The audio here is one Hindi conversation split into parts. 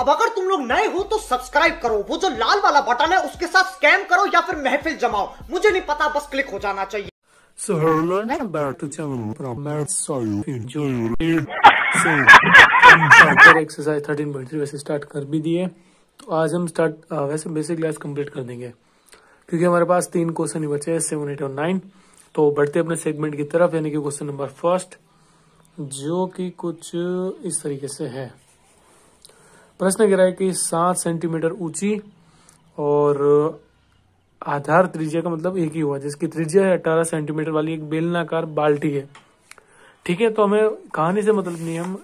अब अगर तुम लोग नए हो तो सब्सक्राइब करो, वो जो लाल वाला बटन है उसके साथ स्कैम करो या फिर महफिल जमाओ, मुझे नहीं पता, बस क्लिक हो जाना चाहिए। So welcome back to channel from Math Solve Enjoy exercise 13.3 वैसे स्टार्ट कर भी दिए। तो आज हम वैसे बेसिक क्लास कंप्लीट कर देंगे क्योंकि हमारे पास 3 क्वेश्चन ही बचे हैं 7, 8 और 9। तो बढ़ते अपने सेगमेंट की तरफ, यानी कि क्वेश्चन नंबर फर्स्ट, जो कि कुछ इस तरीके से है। प्रश्न कह रहा है कि 7 सेंटीमीटर ऊंची और आधार त्रिज्या का मतलब एक ही हुआ, जिसकी त्रिज्या है 18 सेंटीमीटर वाली एक बेलनाकार बाल्टी है। ठीक है, तो हमें कहानी से मतलब नहीं, हम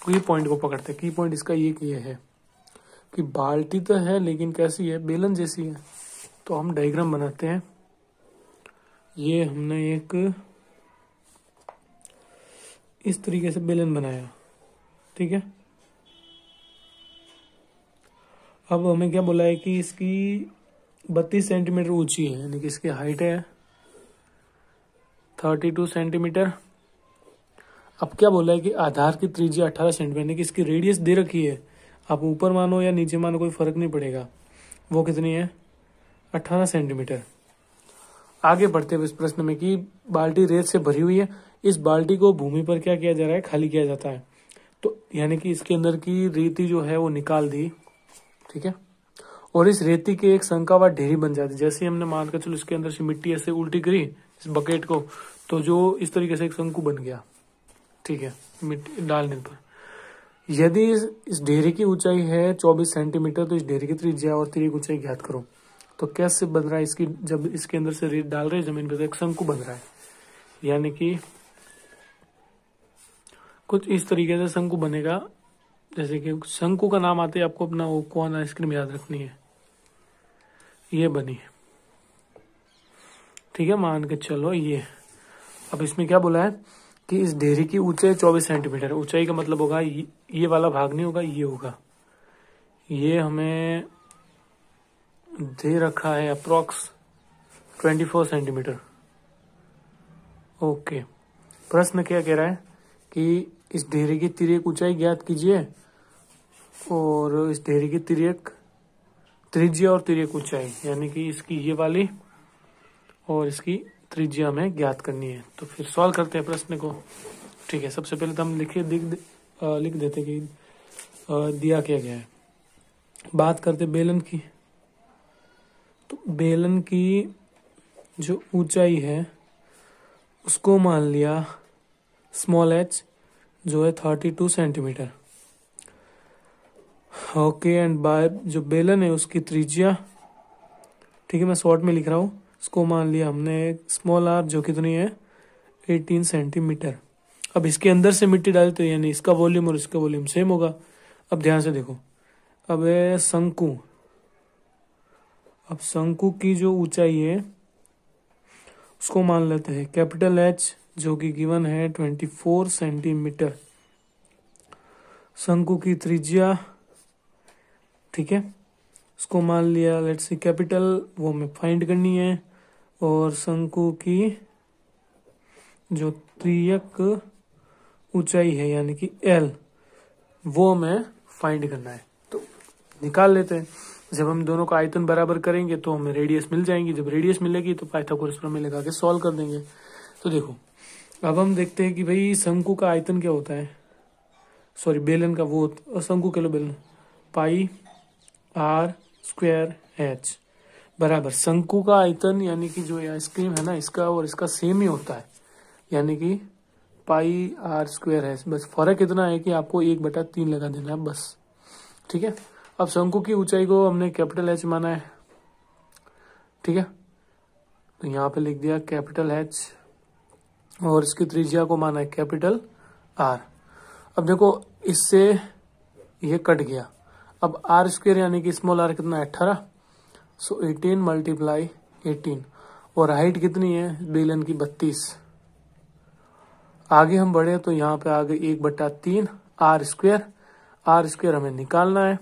की पॉइंट को पकड़ते हैं। की पॉइंट इसका ये है कि बाल्टी तो है लेकिन कैसी है, बेलन जैसी है। तो हम डायग्राम बनाते हैं। ये हमने एक इस तरीके से बेलन बनाया, ठीक है। अब हमें क्या बोला है कि इसकी 32 सेंटीमीटर ऊंची है, यानी कि इसकी हाइट है 32 सेंटीमीटर। अब क्या बोला है कि आधार की त्रिज्या 18 सेंटीमीटर, यानी कि इसकी रेडियस दे रखी है। आप ऊपर मानो या नीचे मानो कोई फर्क नहीं पड़ेगा। वो कितनी है, 18 सेंटीमीटर। आगे बढ़ते हुए इस प्रश्न में कि बाल्टी रेत से भरी हुई है। इस बाल्टी को भूमि पर क्या किया जा रहा है, खाली किया जाता है। तो यानी कि इसके अंदर की रेती जो है वो निकाल दी, ठीक है। और इस रेती के एक शंकावार ढेरी बन जाती है। जैसे हमने मान कर चलो इसके अंदर से मिट्टी ऐसे उल्टी करी इस बकेट को, तो जो इस तरीके से एक शंकु बन गया, ठीक है, मिट्टी डालने पर। यदि इस ढेरी की ऊंचाई है 24 सेंटीमीटर, तो इस ढेरी की त्रिज्या और तिर्यक ऊंचाई ज्ञात करो। तो कैसे बन रहा है इसकी, जब इसके अंदर से रेत डाल रहे हैं जमीन पर, तो एक शंकु बन रहा है। यानी कि कुछ इस तरीके से शंकु बनेगा। जैसे कि शंकु का नाम आते ही आपको अपना वो कौन आइसक्रीम याद रखनी है, ये बनी, ठीक है, मान के चलो ये। अब इसमें क्या बोला है कि इस ढेरी की ऊंचाई 24 सेंटीमीटर। ऊंचाई का मतलब होगा ये वाला भाग नहीं होगा, ये होगा। ये हमें दे रखा है अप्रोक्स 24 सेंटीमीटर। ओके, प्रश्न क्या कह रहा है कि इस ढेरी की तिर्यक ऊंचाई ज्ञात कीजिए, और इस ढेरी की त्रिज्या और तिर्यक ऊंचाई, यानी कि इसकी ये वाली और इसकी त्रिज्या हमें ज्ञात करनी है। तो फिर सॉल्व करते हैं प्रश्न को, ठीक है। सबसे पहले तो हम लिख देते कि दिया क्या गया है। बात करते बेलन की। तो बेलन की जो ऊंचाई है उसको मान लिया स्मॉल h, जो है 32 सेंटीमीटर। ओके, एंड बाय जो बेलन है उसकी त्रिज्या, ठीक है, मैं शॉर्ट में लिख रहा हूँ, इसको मान लिया हमने स्मॉल r, जो कितनी है 18 सेंटीमीटर। अब इसके अंदर से मिट्टी डालते हैं, यानी इसका वॉल्यूम और इसका वॉल्यूम सेम होगा। अब ध्यान से देखो, अब है शंकु। अब शंकु की जो ऊंचाई है उसको मान लेते हैं कैपिटल H, जो कि गिवन है 24 सेंटीमीटर। शंकु की त्रिज्या, ठीक है, उसको मान लिया लेट्स सी कैपिटल, वो हमें फाइंड करनी है। और शंकु की जो त्रियक ऊंचाई है यानी कि L, वो हमें फाइंड करना है। तो निकाल लेते हैं। जब हम दोनों का आयतन बराबर करेंगे तो हमें रेडियस मिल जाएंगी। जब रेडियस मिलेगी तो पाइथागोरस प्रमेय लगा के सॉल्व कर देंगे। तो देखो, अब हम देखते हैं कि भाई शंकु का आयतन क्या होता है, सॉरी बेलन का, वो शंकु के लिए बेलन पाई r स्क्वायर h बराबर शंकु का आयतन, यानी कि जो आइसक्रीम है ना इसका और इसका सेम ही होता है, यानी कि पाई r स्क्वायर है। बस फर्क इतना है कि आपको 1/3 लगा देना है बस, ठीक है। अब शंकु की ऊंचाई को हमने कैपिटल H माना है, ठीक है, तो यहाँ पे लिख दिया कैपिटल H, और इसकी त्रिज्या को माना है कैपिटल R। अब देखो इससे ये कट गया। अब r स्क्वायर यानी कि स्मॉल r कितना है 18, सो 18 मल्टीप्लाई 18, और हाइट कितनी है बेलन की 32। आगे हम बढ़े तो यहाँ पे आगे 1/3 r स्क्वायर हमें निकालना है,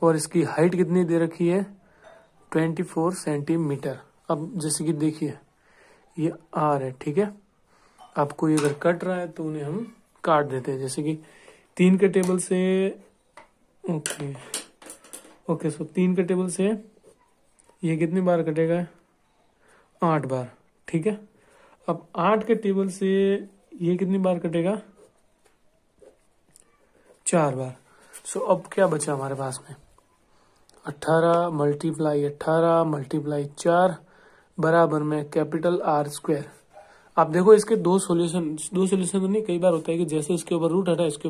और इसकी हाइट कितनी दे रखी है 24 सेंटीमीटर। अब जैसे कि देखिए ये r है, ठीक है। आपको ये अगर कट रहा है तो उन्हें हम काट देते हैं। जैसे कि 3 के टेबल से ओके ओके, सो 3 के टेबल से ये कितनी बार कटेगा? 8 बार, ठीक है। अब 8 के टेबल से ये कितनी बार कटेगा? 4 बार। सो अब क्या बचा हमारे पास में? 18 मल्टीप्लाई 18 मल्टीप्लाई 4 बराबर में कैपिटल R स्क्वायर। आप देखो इसके दो सॉल्यूशन तो नहीं, कई बार होता है कि जैसे इसके ऊपर रूट हटा, इसके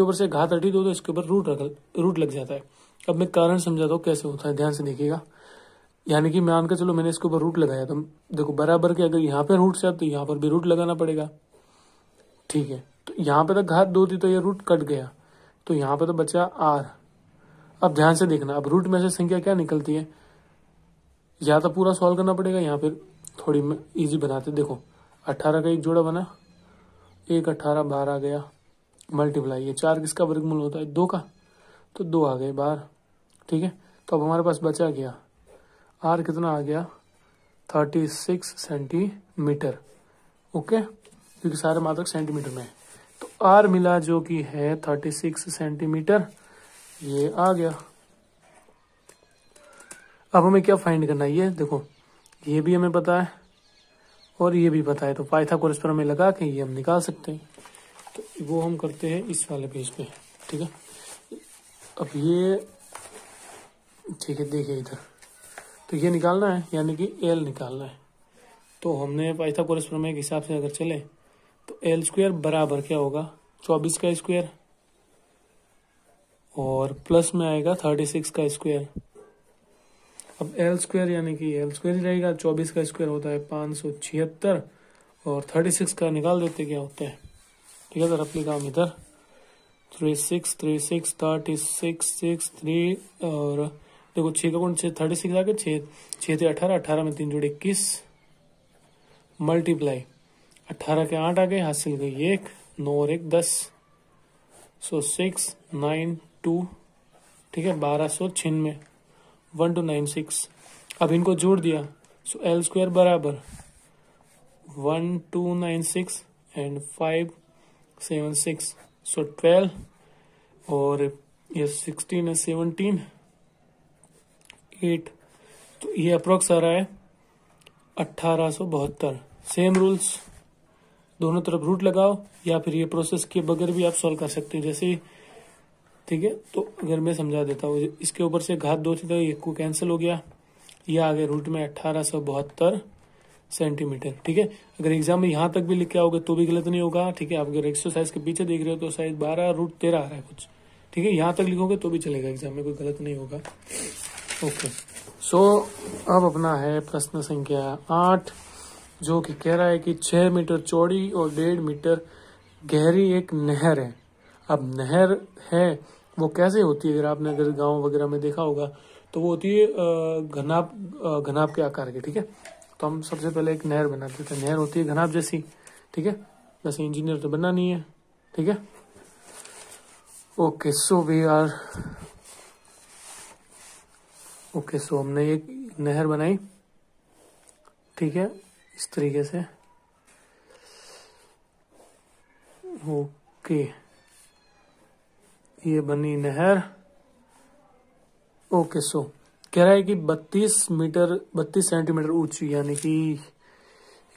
ऊपर से घात हटी तो इसके ऊपर रूट लग जाता है। अब मैं कारण समझाता हूँ कैसे होता है, ध्यान से देखिएगा। यानी कि मान के चलो मैंने इसके ऊपर रूट लगाया, तो देखो बराबर के अगर यहाँ पे रूट से तो यहाँ पर भी रूट लगाना पड़ेगा, ठीक है। तो यहाँ पे तो घात 2 थी तो ये रूट कट गया, तो यहाँ पे तो बचा R। अब ध्यान से देखना, अब रूट में से संख्या क्या निकलती है, या तो पूरा सॉल्व करना पड़ेगा, यहाँ पे थोड़ी इजी बनाते। देखो 18 का एक जोड़ा बना, 1 18 12 आ गया, मल्टीप्लाई ये 4 किसका वर्गमूल होता है? 2 का, तो 2 आ गए बाहर, ठीक है। तो अब हमारे पास बचा गया R कितना आ गया? 36 सेंटीमीटर, ओके, क्योंकि सारे मात्रक सेंटीमीटर में है। तो R मिला जो कि है 36 सेंटीमीटर, ये आ गया। अब हमें क्या फाइंड करना है? ये देखो, ये भी हमें पता है और ये भी पता है, तो पाइथागोरस पर हमें लगा के ये हम निकाल सकते हैं। तो वो हम करते हैं इस वाले पेज पे, ठीक है। अब ये ठीक है, देखिए इधर, तो ये निकालना है, यानी कि L निकालना है। तो हमने पाइथागोरस प्रमेय के हिसाब से अगर चले तो L स्क्वायर बराबर क्या होगा? 24 का स्क्वायर और प्लस में आएगा 36 का स्क्वायर। अब L स्क्वायर यानी कि L स्क्वायर ही रहेगा, 24 का स्क्वायर होता है 576 और 36 का निकाल देते क्या होता है, ठीक है। तो रफली काम इधर 36 36 36 6 3 और देखो 6 का गुण 6 36 आ गए, 6 थे 18, 18 में 3 जोड़े 21 मल्टीप्लाई 18 के 8 आ गए, हासिल गई 1 9 और 1 10, सो 6 9 2, ठीक है, 1296 1296। अब इनको जोड़ दिया, सो L स्क्वायर बराबर 1296 एंड 576, सो 12 और ये 16 है 17 8, तो ये अप्रोक्स आ रहा है 1872। सेम रूल्स, दोनों तरफ रूट लगाओ या फिर ये प्रोसेस के बगैर भी आप सॉल्व कर सकते हैं, जैसे, ठीक है। तो अगर मैं समझा देता हूँ, इसके ऊपर से घात 2 थी तो ये को कैंसिल हो गया, ये आ गया रूट में 1872 सेंटीमीटर, ठीक है। अगर एग्जाम में यहाँ तक भी लिख के आओगे तो भी गलत नहीं होगा, ठीक है। आप अगर एक्सरसाइज के पीछे देख रहे हो तो शायद 12√13 आ रहा है कुछ, ठीक है। यहाँ तक लिखोगे तो भी चलेगा, एग्जाम में कोई गलत नहीं होगा, ओके। सो अब अपना है प्रश्न संख्या 8, जो कि कह रहा है कि 6 मीटर चौड़ी और 1.5 मीटर गहरी एक नहर है। अब नहर है वो कैसे होती है, अगर आपने गांव वगैरह में देखा होगा तो वो होती है घनाभ के आकार की, ठीक है। तो हम सबसे पहले एक नहर बनाते थे, नहर होती है घनाभ जैसी, ठीक है। वैसे इंजीनियर तो बनना नहीं है, ठीक है। Okay, so we are okay, so हमने एक नहर बनाई, ठीक है, इस तरीके से, ओके, ये बनी नहर, ओके। सो कह रहा है कि 32 सेंटीमीटर ऊंची, यानी कि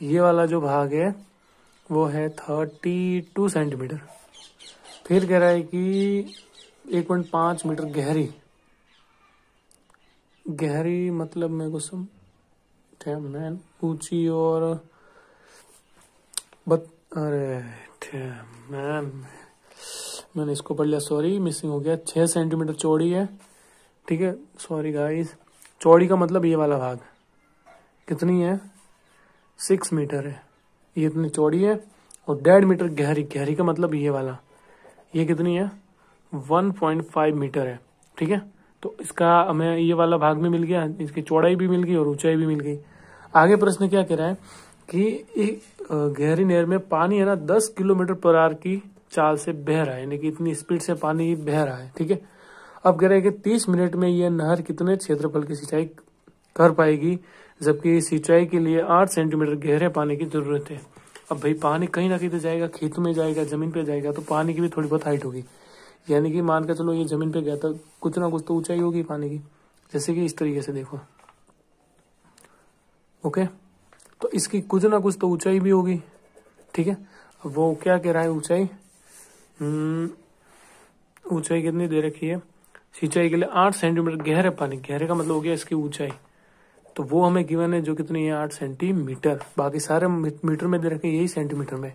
ये वाला जो भाग है वो है 32 सेंटीमीटर। फिर कह रहा है कि 1.5 मीटर गहरी मतलब मेरे को मैन ऊंची और मैंने इसको पढ़ लिया, सॉरी मिसिंग हो गया, 6 सेंटीमीटर चौड़ी है, ठीक है, सॉरी गाइस। चौड़ी का मतलब ये वाला भाग कितनी है? 6 मीटर है, ये इतनी चौड़ी है। और 1.5 मीटर गहरी का मतलब ये वाला, ये कितनी है? 1.5 मीटर है, ठीक है। तो इसका हमें ये वाला भाग में मिल गया, इसकी चौड़ाई भी मिल गई और ऊंचाई भी मिल गई। आगे प्रश्न क्या कह रहा है कि गहरी नहर में पानी है ना 10 किलोमीटर पर आवर की चाल से बह रहा है, यानी कि इतनी स्पीड से पानी बह रहा है, ठीक है। अब कह रहा है कि 30 मिनट में यह नहर कितने क्षेत्रफल की सिंचाई कर पाएगी, जबकि सिंचाई के लिए 8 सेंटीमीटर गहरे पानी की जरूरत है। अब भाई पानी कहीं ना कहीं तो जाएगा, खेत में जाएगा, जमीन पे जाएगा, तो पानी की भी थोड़ी बहुत हाइट होगी। यानी कि मान के चलो ये जमीन पे गया था, कुछ ना कुछ तो ऊंचाई होगी पानी की, जैसे कि इस तरीके से देखो। ओके, तो इसकी कुछ ना कुछ तो ऊंचाई भी होगी, ठीक है। अब वो क्या कह रहा है, ऊंचाई ऊंचाई कितनी दे रखी है सिंचाई के लिए, 8 सेंटीमीटर। गहरे पानी, गहरे का मतलब हो गया इसकी ऊंचाई, तो वो हमें गिवन है जो कितनी है 8 सेंटीमीटर। बाकी सारे मीटर में दे रखे, यही सेंटीमीटर में।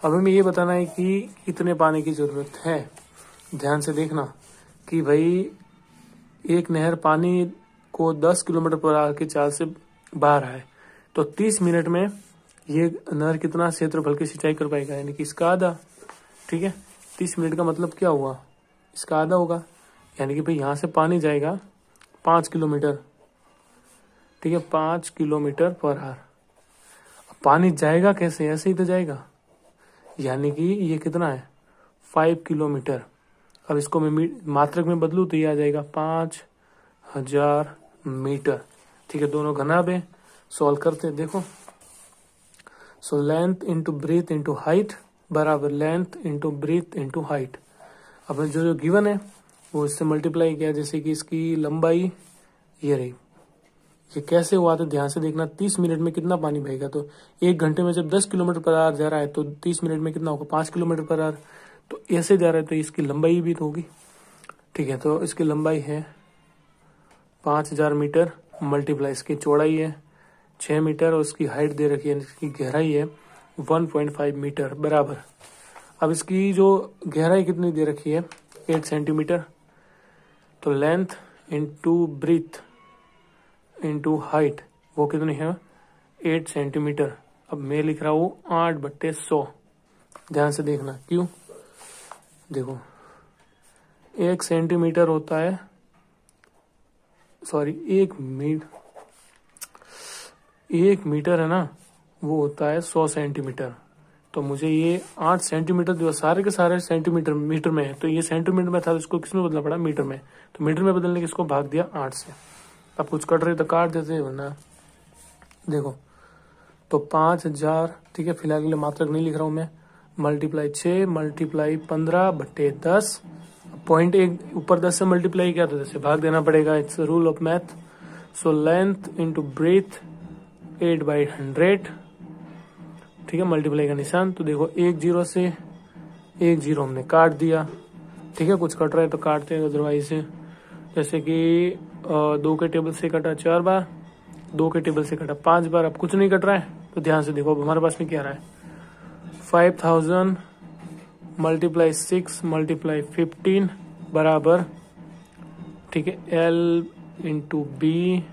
अब हमें ये बताना है कि कितने पानी की जरूरत है। ध्यान से देखना कि भाई एक नहर पानी को 10 किलोमीटर पर आवर की चाल से बहा रहा है, तो 30 मिनट में ये नहर कितना क्षेत्रफल की सिंचाई कर पाएगा, यानी कि इसका आधा, ठीक है। 30 मिनट का मतलब क्या हुआ, इसका आधा होगा, यानी कि भाई यहाँ से पानी जाएगा 5 किलोमीटर, ठीक है, 5 किलोमीटर पर आवर। पानी जाएगा कैसे, ऐसे ही तो जाएगा, यानी कि ये कितना है 5 किलोमीटर। अब इसको मैं मात्रक में बदलूं तो ये आ जाएगा 5000 मीटर, ठीक है। दोनों घनाभ है, सॉल्व करते हैं, देखो। So length into breadth into height बराबर length into breadth into height. अब जो गिवन है वो इससे मल्टीप्लाई किया, जैसे कि इसकी लंबाई ये रही। ये कैसे हुआ, तो ध्यान से देखना। 30 मिनट में कितना पानी बहेगा, तो 1 घंटे में जब 10 किलोमीटर पर आवर जा रहा है तो 30 मिनट में कितना होगा 5 किलोमीटर पर आवर। तो ऐसे जा रहा है तो इसकी लंबाई भी तो होगी, ठीक है। तो इसकी लंबाई है 5000 मीटर मल्टीप्लाई इसकी चौड़ाई है 6 मीटर और इसकी हाइट दे रखी है, इसकी गहराई है 1.5 मीटर बराबर। अब इसकी जो गहराई कितनी दे रखी है 8 सेंटीमीटर, तो length into breadth into height वो कितनी है 8 सेंटीमीटर। अब मैं लिख रहा हूँ 8/100। ध्यान से देखना, क्यों, देखो 1 सेंटीमीटर होता है, सॉरी 1 मीटर है ना, वो होता है 100 सेंटीमीटर। तो मुझे ये 8 सेंटीमीटर जो सारे के सारे सेंटीमीटर मीटर में है, तो ये सेंटीमीटर में था तो इसको किसमें बदलना पड़ा, मीटर में। तो मीटर में बदलने के इसको भाग दिया 8 से। अब कुछ कट रहे तो काट देते हैं, वरना देखो। तो 5000, ठीक है, फिलहाल के लिए मात्रक नहीं लिख रहा हूं मैं, मल्टीप्लाई 6 मल्टीप्लाई 15/10। पॉइंट एक ऊपर 10 से मल्टीप्लाई किया तो 10 से भाग देना पड़ेगा, it's rule of math. So length into breadth 8/100, ठीक है, मल्टीप्लाई का निशान। तो देखो 1 0 से 1 0 हमने काट दिया, ठीक है। कुछ कट रहा है तो काटते हैं, अदरवाइज जैसे कि 2 के टेबल से कटा 4 बार, 2 के टेबल से कटा 5 बार। अब कुछ नहीं कट रहा है तो ध्यान से देखो, अब हमारे पास में क्या रहा है 5000 मल्टीप्लाई 6 मल्टीप्लाई 15 बराबर, ठीक है, L इंटू बी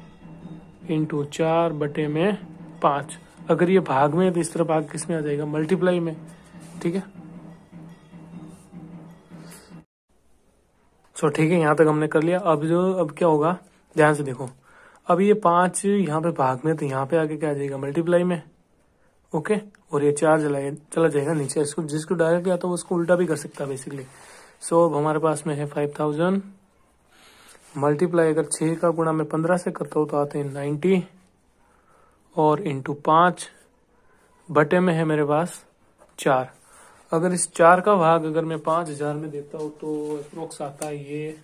इंटू 4/5। अगर ये भाग में है तो इस तरह भाग किस में आ जाएगा, मल्टीप्लाई में, ठीक है। सो ठीक है, यहां तक हमने कर लिया। अब क्या होगा, ध्यान से देखो। अब ये 5 यहाँ पे भाग में, तो यहाँ पे आके क्या आ जाएगा मल्टीप्लाई में, ओके। और ये 4 चला जाएगा नीचे, इसको जिसको डायरेक्ट आता है उसको उल्टा भी कर सकता है बेसिकली। सो अब हमारे पास में है 5000 मल्टीप्लाई, अगर 6 का गुणा मैं 15 से करता हूँ तो आते हैं 90 और इंटू 5 बटे में है मेरे पास 4। अगर इस 4 का भाग अगर मैं 5000 में देता हूँ तो अप्रोक्स आता है ये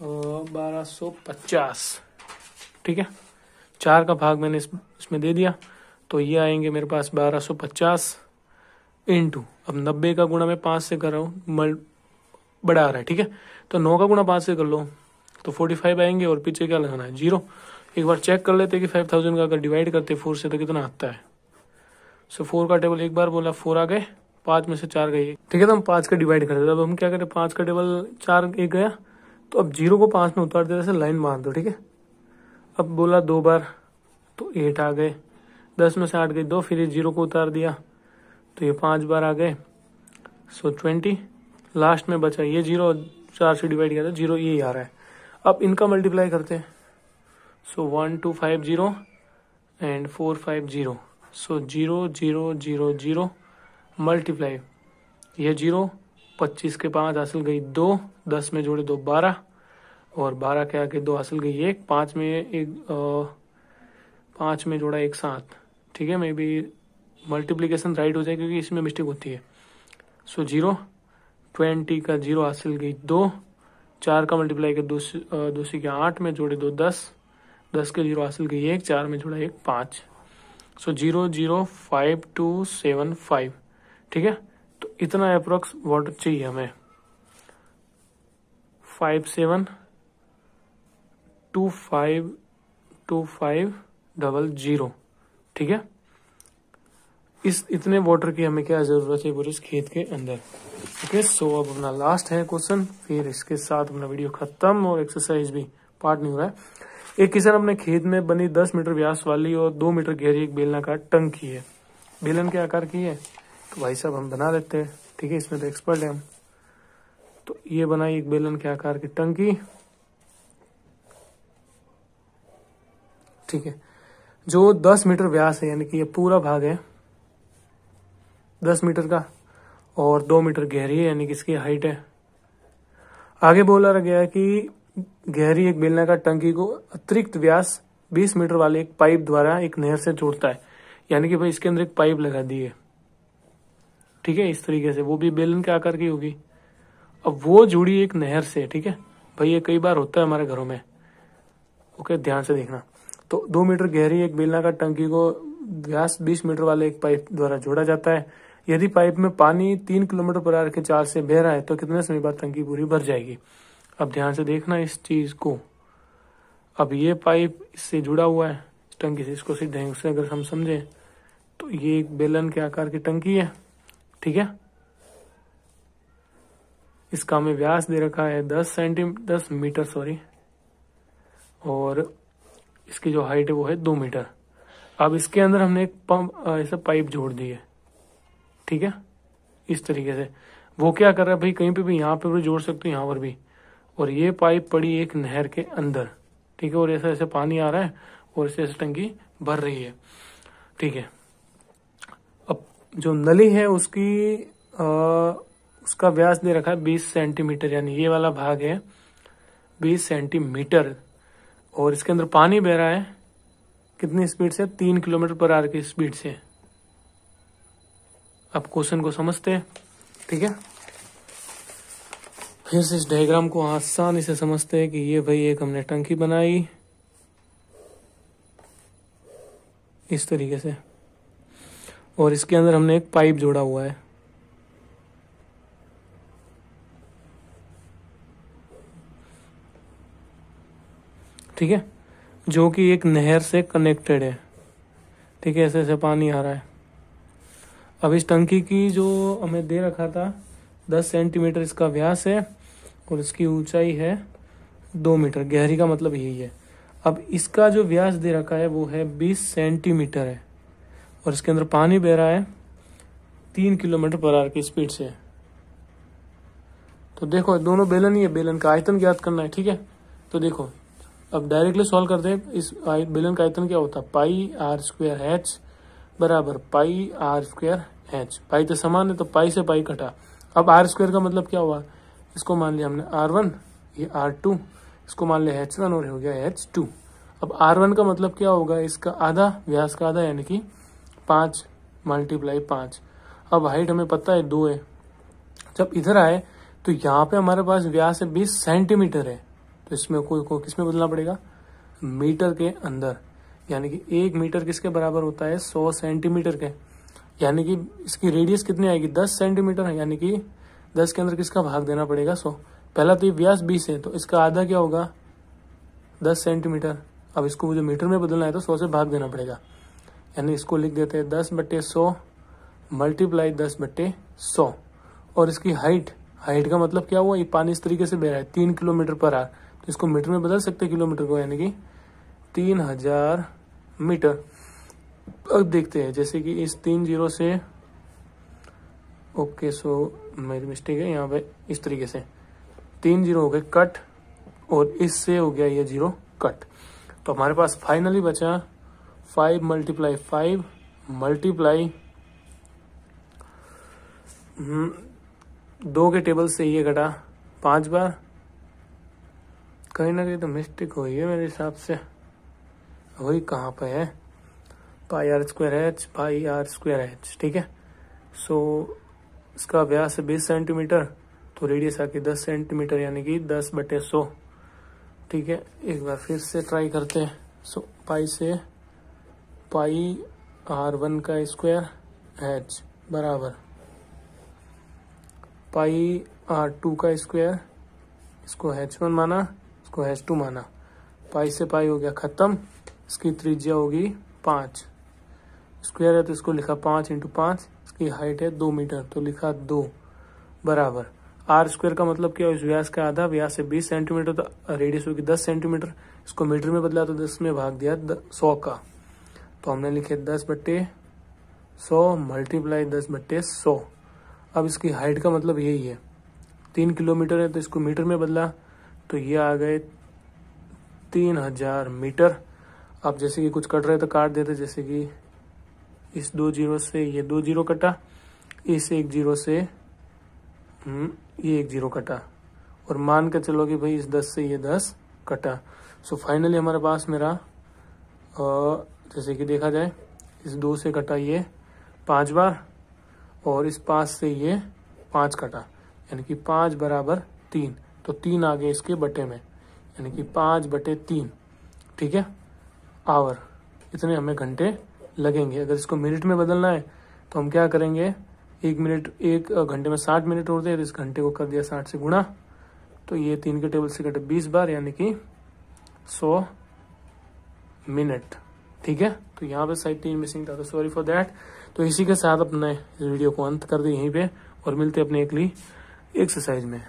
1250, ठीक है। 4 का भाग मैंने इसमें दे दिया, तो ये आएंगे मेरे पास 1250 इंटू, अब 90 का गुणा मैं 5 से कर रहा हूँ, बड़ा आ रहा है, ठीक है। तो 9 का गुणा 5 से कर लो तो 45 आएंगे, और पीछे क्या लगाना है 0। एक बार चेक कर लेते कि 5000 का अगर डिवाइड करते 4 से तो कितना आता है। सो 4 का टेबल एक बार बोला, 4 आ गए, 5 में से 4 गए, ठीक है। तो हम 5 का डिवाइड कर देते। अब हम क्या करें, 5 का टेबल 4 एक गया, तो अब 0 को 5 में उतार देते, लाइन मार दो, ठीक है। अब बोला 2 बार तो 8 आ गए, 10 में से 8 गई 2, फिर 0 को उतार दिया तो ये 5 बार आ गए, सो 20। लास्ट में बचा ये 0, 4 से डिवाइड किया था 0, ये आ रहा है। अब इनका मल्टीप्लाई करते हैं, सो 1250 एंड 450, सो 0 0 0 0 मल्टीप्लाई, ये 0, 25 के 5 हासिल गई 2, 10 में जोड़े 2 12, और 12 के आगे 2 हासिल गई 1, 5 में जोड़ा 1 7, ठीक है। मे बी मल्टीप्लीकेशन राइट हो जाए क्योंकि इसमें मिस्टेक होती है। सो 0 20 का 0 हासिल गई 2, 4 का मल्टीप्लाई कर 2 के 8 में जोड़े 2 10, 10 के 0 हासिल गई 1, 4 में जोड़ा 1 5। सो 005 ठीक है। तो इतना अप्रोक्स वाटर चाहिए हमें। 572500 ठीक है। इस इतने वाटर की हमें क्या जरूरत है पूरे इस खेत के अंदर। ओके, सो अब अपना लास्ट है क्वेश्चन, फिर इसके साथ अपना वीडियो खत्म और एक्सरसाइज भी पार्ट नहीं हो रहा है। एक किसान अपने खेत में बनी 10 मीटर व्यास वाली और 2 मीटर गहरी एक बेलनाकार टंकी है। बेलन के आकार की है, तो भाई साहब हम बना लेते हैं। ठीक है, इसमें तो एक्सपर्ट है हम। तो ये बनाई एक बेलन के आकार की टंकी। ठीक है, जो 10 मीटर व्यास है, यानी कि ये पूरा भाग है 10 मीटर का, और 2 मीटर गहरी है, यानी कि इसकी हाइट है। आगे बोला गया है कि गहरी एक बेलनाकार टंकी को अतिरिक्त व्यास 20 मीटर वाले एक पाइप द्वारा एक नहर से जोड़ता है। यानी कि भाई इसके अंदर एक पाइप लगा दी है। ठीक है, इस तरीके से, वो भी बेलन के आकार की होगी। अब वो जुड़ी एक नहर से। ठीक है भाई, ये कई बार होता है हमारे घरों में। ओके, ध्यान से देखना। तो 2 मीटर गहरी एक बेलनाकार टंकी को व्यास 20 मीटर वाले एक पाइप द्वारा जोड़ा जाता है। यदि पाइप में पानी 3 किलोमीटर पर आवर के चाल से बह रहा है तो कितने समय बाद टंकी पूरी भर जाएगी। अब ध्यान से देखना इस चीज को। अब ये पाइप इससे जुड़ा हुआ है टंकी से, इसको सीधे ढंग से अगर हम समझे तो ये एक बेलन के आकार की टंकी है। ठीक है, इसका हमें व्यास दे रखा है 10 मीटर सॉरी, और इसकी जो हाइट है वो है 2 मीटर। अब इसके अंदर हमने एक पंप ऐसा पाइप जोड़ दी है। ठीक है, इस तरीके से। वो क्या कर रहा है भाई, कहीं पे भी, यहाँ पे भी जोड़ सकते हो, यहाँ पर भी। और ये पाइप पड़ी एक नहर के अंदर। ठीक है, और ऐसा ऐसे पानी आ रहा है और ऐसे ऐसे टंकी भर रही है। ठीक है, अब जो नली है उसका व्यास दे रखा है 20 सेंटीमीटर, यानी ये वाला भाग है 20 सेंटीमीटर, और इसके अंदर पानी बह रहा है कितनी स्पीड से, 3 किलोमीटर पर आवर की स्पीड से। अब क्वेश्चन को समझते हैं। ठीक है, फिर से इस डायग्राम को आसानी से समझते हैं कि ये भाई एक हमने टंकी बनाई इस तरीके से, और इसके अंदर हमने एक पाइप जोड़ा हुआ है। ठीक है, जो कि एक नहर से कनेक्टेड है। ठीक है, ऐसे ऐसे पानी आ रहा है। अब इस टंकी की जो हमें दे रखा था 10 सेंटीमीटर इसका व्यास है, और इसकी ऊंचाई है 2 मीटर। गहरी का मतलब यही है। अब इसका जो व्यास दे रखा है वो है 20 सेंटीमीटर है, और इसके अंदर पानी बह रहा है 3 किलोमीटर पर आवर की स्पीड से। तो देखो, दोनों बेलन ही है, बेलन का आयतन ज्ञात करना है। ठीक है, तो देखो अब डायरेक्टली सॉल्व करते हैं। इस बेलन का आयतन क्या होता है, पाई आर स्क्वायर एच बराबर पाई आर स्क्वायर एच। पाई तो समान है, तो पाई से पाई कटा। अब आर स्क्वायर का मतलब क्या हुआ, इसको मान लिया हमने R1, ये R2, इसको मान लिया H1 और हो गया H2। अब R1 का मतलब क्या होगा, इसका आधा, व्यास का आधा, यानी कि 5 × 5। अब हाइट हमें पता है 2 है। जब इधर आए तो यहाँ पे हमारे पास व्यास है 20 सेंटीमीटर है, तो इसमें को किसमें बदलना पड़ेगा, मीटर के अंदर। यानी कि 1 मीटर किसके बराबर होता है, 100 सेंटीमीटर के। यानी कि इसकी रेडियस कितनी आएगी, 10 सेंटीमीटर है, यानी कि 10 के अंदर किसका भाग देना पड़ेगा, 100। पहला तो ये व्यास 20 है, तो इसका आधा क्या होगा, 10 सेंटीमीटर। अब इसको मुझे मीटर में बदलना है तो 100 से भाग देना पड़ेगा। यानी इसको लिख देते हैं 10/100 × 10/100। और इसकी हाइट का मतलब क्या हुआ, ये पानी इस तरीके से बह रहा है 3 किलोमीटर पर आवर, तो इसको मीटर में बदल सकते हैं किलोमीटर को, यानी कि 3000 मीटर। अब देखते हैं, जैसे कि इस 3 0 से, ओके सो मेरी मिस्टेक है यहाँ पे, इस तरीके से 3 0 हो गए कट, और इससे हो गया ये 0 कट। तो हमारे पास फाइनली बचा 5 × 5 मल्टीप्लाई 2 के टेबल से ये घटा 5 बार। कहीं ना कहीं तो मिस्टेक हुई है मेरे हिसाब से, वही कहाँ पे है, पाई आर स्क्वायर एच। ठीक है, सो इसका व्यास है 20 सेंटीमीटर, तो रेडियस आके 10 सेंटीमीटर यानी कि 10/100। ठीक है, एक बार फिर से ट्राई करते हैं। सो पाई से पाई r1 का स्क्वायर h बराबर पाई r2 का स्क्वायर, इसको h1 माना, इसको h2 माना। पाई से पाई हो गया खत्म, इसकी त्रिज्या होगी 5, स्क्वायर है तो इसको लिखा 5 × 5, इसकी हाइट है 2 मीटर तो लिखा 2 बराबर आर स्क्वायर का मतलब क्या, इस व्यास का आधा, व्यास है 20 सेंटीमीटर तो रेडियस होगी 10 सेंटीमीटर, इसको मीटर में बदला तो 10 में भाग दिया 100 का, तो हमने लिखे 10/100 मल्टीप्लाई 10/100। अब इसकी हाइट का मतलब यही है, 3 किलोमीटर है तो इसको मीटर में बदला तो ये आ गए 3000 मीटर। अब जैसे कि कुछ कट रहे तो काट देते, जैसे कि इस 2 जीरो से ये 2 जीरो कटा, इस 1 जीरो से ये 1 जीरो कटा, और मान के चलो कि भाई इस 10 से ये 10 कटा। सो फाइनली हमारे पास मेरा जैसे कि देखा जाए, इस 2 से कटा ये 5 बार, और इस 5 से ये 5 कटा, यानी कि 5 बराबर 3, तो 3 आ गए इसके बटे में, यानी कि 5/3। ठीक है, आवर, इतने हमें घंटे लगेंगे। अगर इसको मिनट में बदलना है तो हम क्या करेंगे, 1 घंटे में 60 मिनट होते हैं, तो इस घंटे को कर दिया 60 से गुणा, तो ये 3 के टेबल से कटे 20 बार, यानी कि 100 मिनट। ठीक है, तो यहाँ पे साइड 3 मिसिंग था, तो सॉरी फॉर दैट। तो इसी के साथ अपने वीडियो को अंत कर दे यहीं पे, और मिलते अपने अगली एक्सरसाइज में।